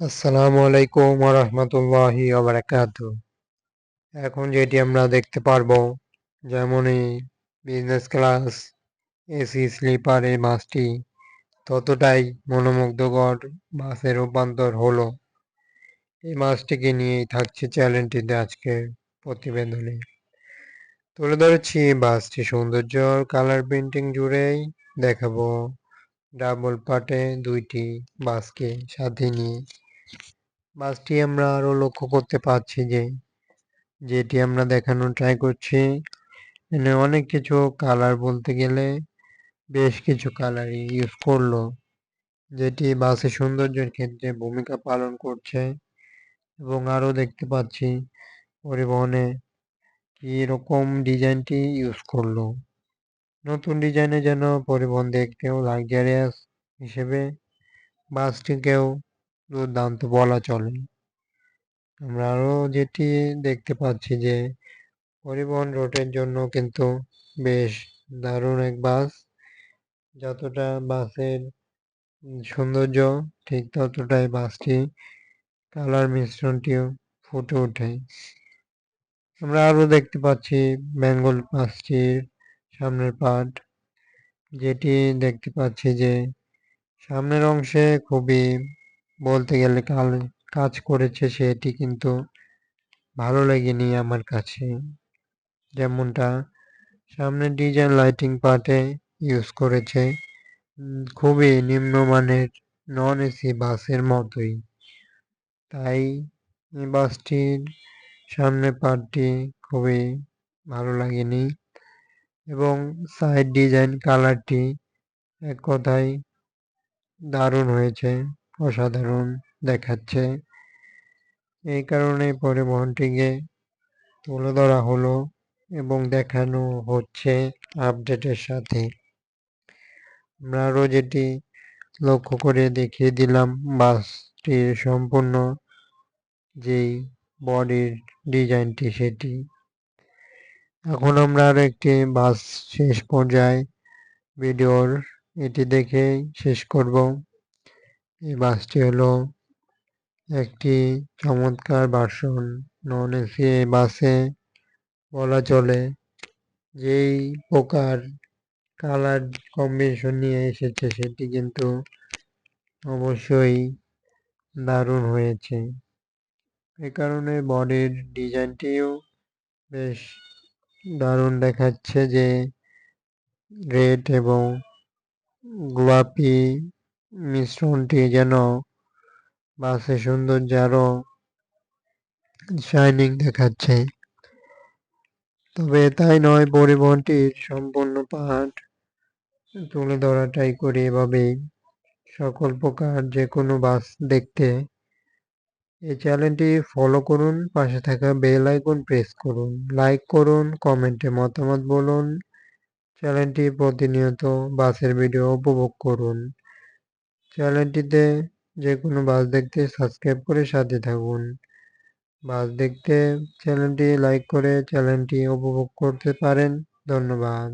আসসালামু আলাইকুম ওয়া রাহমাতুল্লাহি ওয়া বারাকাতুহু। এখন যেটি আমরা দেখতে পারবো, যেমনই বিজনেস ক্লাস এসি স্লিপার এই বাসটি ততটাই মনোমুগ্ধকর বাসে রূপান্তর হলো। এই বাসটিকে নিয়েই থাকছে চ্যানেলটিতে আজকের প্রতিবেদনে। তুলে ধরেছি বাসটি সৌন্দর্য কালার প্রিন্টিং জুড়েই দেখাবো ডাবল পার্টে দুইটি বাসকে সাথে নিয়ে। বাসটি আমরা আরো লক্ষ্য করতে পারছি যেটি আমরা দেখানোর ট্রাই করছি, এখানে অনেক কিছু কালার বলতে গেলে বেশ কিছু কালারই ইউজ করলো, যেটি বাসের সৌন্দর্যের ক্ষেত্রে ভূমিকা পালন করছে। এবং আরও দেখতে পাচ্ছি পরিবহনে কি রকম ডিজাইনটি ইউজ করলো। নতুন ডিজাইনে যেন পরিবহন দেখতেও লাক্সারিয়াস হিসেবে বাসটিকেও দুর্দান্ত বলা চলে। আমরা আরও যেটি দেখতে পাচ্ছি যে পরিবহন রুটের জন্য কিন্তু বেশ দারুণ এক বাস। যতটা বাসের সৌন্দর্য ঠিক ততটাই বাসটি কালার মিশ্রণটিও ফুটে ওঠে। আমরা আরও দেখতে পাচ্ছি বেঙ্গল বাসটির সামনের পার্ট, যেটি দেখতে পাচ্ছি যে সামনের অংশে খুবই বলতে গেলে কাজ করেছে, সেটি কিন্তু ভালো লাগেনি আমার কাছে। যেমনটা সামনের ডিজাইন লাইটিং পার্টে ইউজ করেছে খুবই নিম্নমানের নন এসি বাসের মতোই। তাই এই বাসটির সামনের পার্টটি খুবই ভালো লাগেনি এবং সাইড ডিজাইন কালারটি এক কথায় দারুণ হয়েছে, অসাধারণ দেখাচ্ছে। এই কারণে পরিবহনটিকে তুলে ধরা হলো এবং দেখানো হচ্ছে আপডেটের সাথে। আমরা আরও যেটি লক্ষ্য করে দেখিয়ে দিলাম বাসটির সম্পূর্ণ যেই বডির ডিজাইনটি সেটি। এখন আমরা আরও একটি বাস শেষ পর্যায়ে ভিডিওর এটি দেখেই শেষ করব। এই বাসটি হলো একটি চমৎকার ভার্সন নন এসি বাসে বলা চলে। যেই প্রকার কালার কম্বিনেশন নিয়ে এসেছে সেটি কিন্তু অবশ্যই দারুণ হয়েছে। এ কারণে বডির ডিজাইনটিও বেশ দারুণ দেখাচ্ছে, যে রেড এবং গোলাপি মিশ্রণটি যেন বাসের সৌন্দর্য আরো শাইনিং দেখাচ্ছে। তবে তাই নয়, পরিবহনটির সম্পূর্ণ পার্ট তুলে ধরাটাই করি এভাবেই। সকল প্রকার যে কোনো বাস দেখতে এই চ্যানেলটি ফলো করুন, পাশে থাকা বেল আইকন প্রেস করুন, লাইক করুন, কমেন্টে মতামত বলুন। চ্যানেলটি প্রতিনিয়ত বাসের ভিডিও উপভোগ করুন। চ্যানেলটিতে যে কোনো বাস দেখতে সাবস্ক্রাইব করে সাথে থাকুন। বাস দেখতে চ্যানেলটি লাইক করে চ্যানেলটি উপভোগ করতে পারেন। ধন্যবাদ।